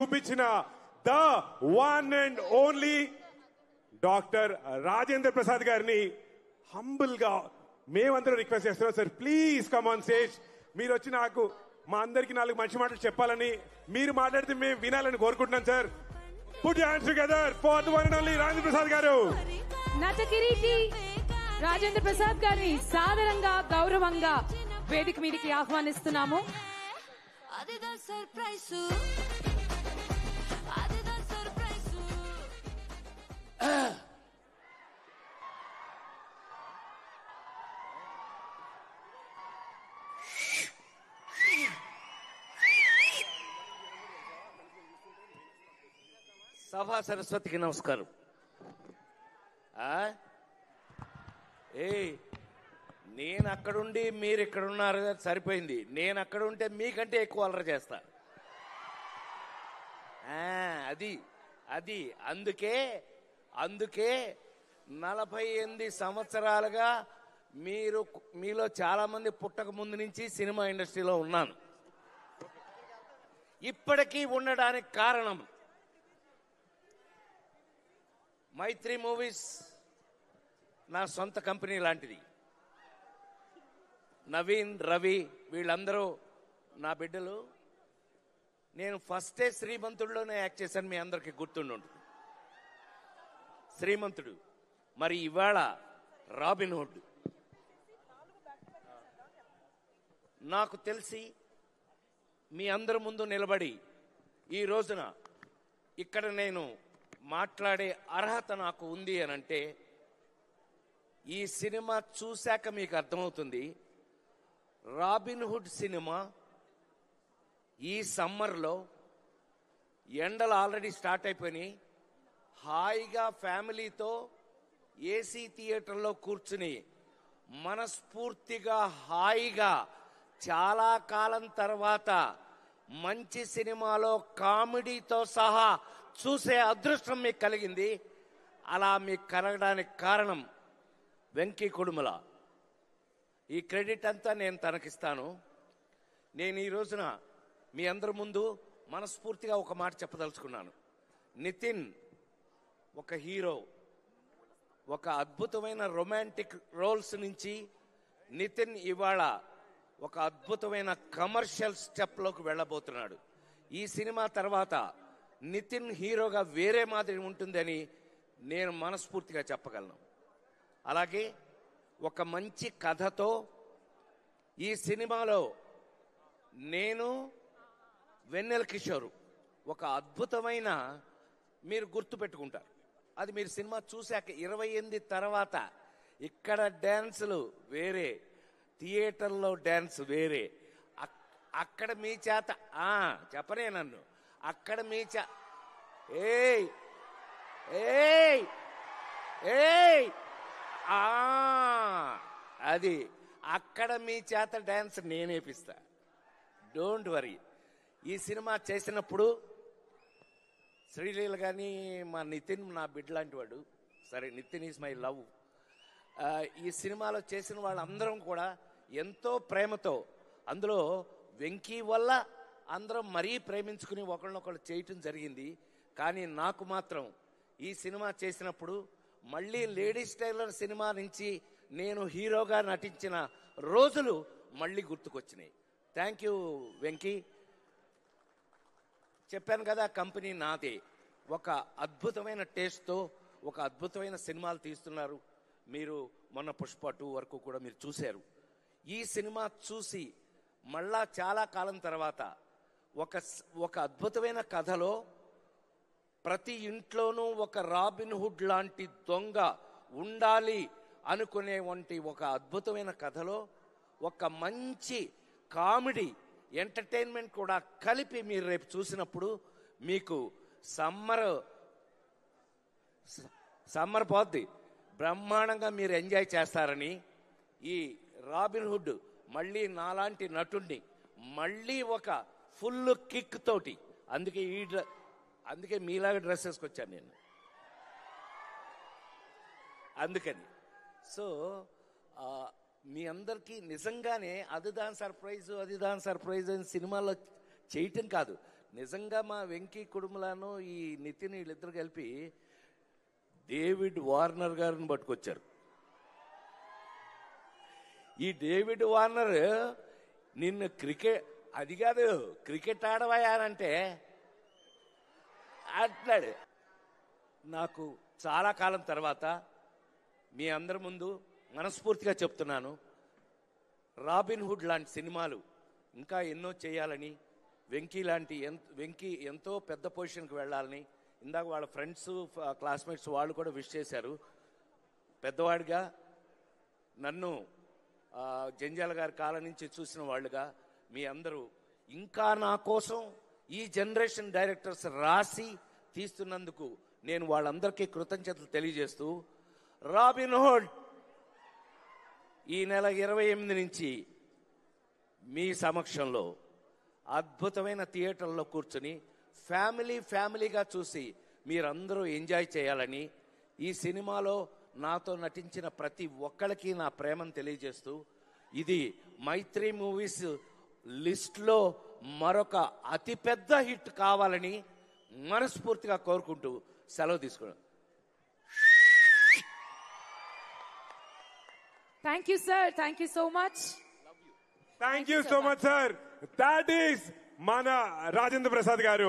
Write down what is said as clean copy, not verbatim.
చూపించిన the one and only doctor Rajendra Prasad గారిని humble గా మేమందరం రిక్వెస్ట్ చేస్తున్నాం. Sir please come on stage. మీరు వచ్చి నాకు మా అందరికి 4 మంచి మాటలు చెప్పాలని, మీరు మాట్లాడితే మేము వినాలని కోరుకుంటున్నాం. Sir put your hands together for the one and only Rajendra Prasad గారు. నటకిరీటి రాజేంద్ర ప్రసాద్ గారిని సాదరంగా గౌరవంగా వేదిక మీదకి ఆహ్వానిస్తున్నాము. సభా సరస్వతికి నమస్కారం. నేను అక్కడుండి మీరు ఇక్కడున్నారు సరిపోయింది. నేను అక్కడ ఉంటే మీకంటే ఎక్కువ అల్లరి చేస్తా. అది అది అందుకే 48 సంవత్సరాలుగా మీలో చాలా మంది పుట్టక ముందు నుంచి సినిమా ఇండస్ట్రీలో ఉన్నాను. ఇప్పటికీ ఉండడానికి కారణం మైత్రి మూవీస్ నా సొంత కంపెనీ లాంటిది. నవీన్, రవి వీళ్ళందరూ నా బిడ్డలు. నేను ఫస్టే శ్రీమంతుడిలోనే యాక్ట్ చేశాను. మీ అందరికీ గుర్తుండి ఉంటుంది శ్రీమంతుడు. మరి ఇవాళ రాబిన్ హుడ్. నాకు తెలిసి మీ అందరి ముందు నిలబడి ఈ రోజున ఇక్కడ నేను మాట్లాడే అర్హత నాకు ఉంది అని అంటే, ఈ సినిమా చూశాక మీకు అర్థమవుతుంది. రాబిన్ హుడ్ సినిమా ఈ సమ్మర్లో ఎండలు ఆల్రెడీ స్టార్ట్ అయిపోయినాయి. హాయిగా ఫ్యామిలీతో ఏసీ థియేటర్లో కూర్చుని మనస్ఫూర్తిగా హాయిగా చాలా కాలం తర్వాత మంచి సినిమాలో కామెడీతో సహా చూసే అదృష్టం మీకు కలిగింది. అలా మీకు కలగడానికి కారణం వెంకీ కుడుమల. ఈ క్రెడిట్ అంతా నేను తనకిస్తాను. నేను ఈ రోజున మీ అందరి ముందు మనస్ఫూర్తిగా ఒక మాట చెప్పదలుచుకున్నాను. నితిన్ ఒక హీరో, ఒక అద్భుతమైన రొమాంటిక్ రోల్స్ నుంచి నితిన్ ఇవాళ ఒక అద్భుతమైన కమర్షియల్ స్టెప్లోకి వెళ్ళబోతున్నాడు. ఈ సినిమా తర్వాత నితిన్ హీరోగా వేరే మాదిరి ఉంటుందని నేను మనస్ఫూర్తిగా చెప్పగలను. అలాగే ఒక మంచి కథతో ఈ సినిమాలో నేను, వెన్నెల కిషోర్ ఒక అద్భుతమైన, మీరు గుర్తుపెట్టుకుంటారు. అది మీరు సినిమా చూశాక 28 తర్వాత ఇక్కడ డ్యాన్సులు వేరే, థియేటర్లో డ్యాన్స్ వేరే. అక్కడ మీ చేత చెప్పనే నన్ను అక్కడ మీ ఏయ్ ఏయ్ ఏయ్ అది అక్కడ మీ చేత డ్యాన్స్ నేనేపిస్తా. Don't worry. ఈ సినిమా చేసినప్పుడు శ్రీలీల కానీ మా నితిన్ నా బిడ్డ లాంటి వాడు. సరే, నితిన్ ఈజ్ మై లవ్. ఈ సినిమాలో చేసిన వాళ్ళందరం కూడా ఎంతో ప్రేమతో, అందులో వెంకీ వల్ల అందరం మరీ ప్రేమించుకుని ఒకళ్ళనొకళ్ళు చేయటం జరిగింది. కానీ నాకు మాత్రం ఈ సినిమా చేసినప్పుడు మళ్ళీ లేడీస్ టైలర్ సినిమా నుంచి నేను హీరోగా నటించిన రోజులు మళ్ళీ గుర్తుకొచ్చినాయి. Thank you Venky. చెప్పాను కదా, కంపెనీ నాదే. ఒక అద్భుతమైన టేస్ట్తో ఒక అద్భుతమైన సినిమాలు తీస్తున్నారు. మీరు మొన్న పుష్ప 2 వరకు కూడా మీరు చూశారు. ఈ సినిమా చూసి మళ్ళా చాలా కాలం తర్వాత ఒక అద్భుతమైన కథలో ప్రతి ఇంట్లోనూ ఒక రాబిన్ హుడ్ లాంటి దొంగ ఉండాలి అనుకునేవంటి ఒక అద్భుతమైన కథలో ఒక మంచి కామెడీ ఎంటర్టైన్మెంట్ కూడా కలిపి మీరు రేపు చూసినప్పుడు మీకు సమ్మర్ పోద్ది, బ్రహ్మాండంగా మీరు ఎంజాయ్ చేస్తారని, ఈ రాబిన్ హుడ్ మళ్ళీ నాలాంటి నటుడిని మళ్ళీ ఒక ఫుల్ కిక్ తోటి, అందుకే మీలాగా డ్రెస్ వేసుకొచ్చాను నేను. అందుకని సో మీ అందరికీ నిజంగానే అది దాని సర్ప్రైజ్ అని సినిమాలో చేయటం కాదు, నిజంగా మా వెంకీ కుటుంబలాను ఈ నితిన్ వీళ్ళిద్దరు కలిపి డేవిడ్ వార్నర్ గారిని పట్టుకొచ్చారు. ఈ డేవిడ్ వార్నర్ నిన్ను క్రికెట్ అది కాదు క్రికెట్ ఆడవయానంటే అంటున్నాడు. నాకు చాలా కాలం తర్వాత మీ అందరి ముందు మనస్ఫూర్తిగా చెప్తున్నాను, రాబిన్ హుడ్ లాంటి సినిమాలు ఇంకా ఎన్నో చేయాలని, వెంకీ ఎంతో పెద్ద పొజిషన్కి వెళ్ళాలని, ఇందాక వాళ్ళ ఫ్రెండ్స్ క్లాస్మేట్స్ వాళ్ళు కూడా విష్ చేశారు. పెద్దవాడిగా నన్ను జంజాల గారి కాలం నుంచి చూసిన వాళ్ళుగా మీ అందరూ ఇంకా నా కోసం ఈ జనరేషన్ డైరెక్టర్స్ రాసి తీస్తున్నందుకు నేను వాళ్ళందరికీ కృతజ్ఞతలు తెలియజేస్తూ, రాబిన్ హుడ్ ఈ నెల 28 నుంచి మీ సమక్షంలో అద్భుతమైన థియేటర్లో కూర్చుని ఫ్యామిలీగా చూసి మీరందరూ ఎంజాయ్ చేయాలని, ఈ సినిమాలో నాతో నటించిన ప్రతి ఒక్కరికి నా ప్రేమను తెలియజేస్తూ, ఇది మైత్రి మూవీస్ లిస్ట్లో మరొక అతిపెద్ద హిట్ కావాలని మనస్ఫూర్తిగా కోరుకుంటూ సెలవు తీసుకున్నాను. Thank you sir, thank you so much. Thank you so much sir. That is మన రాజేంద్ర ప్రసాద్ గారు.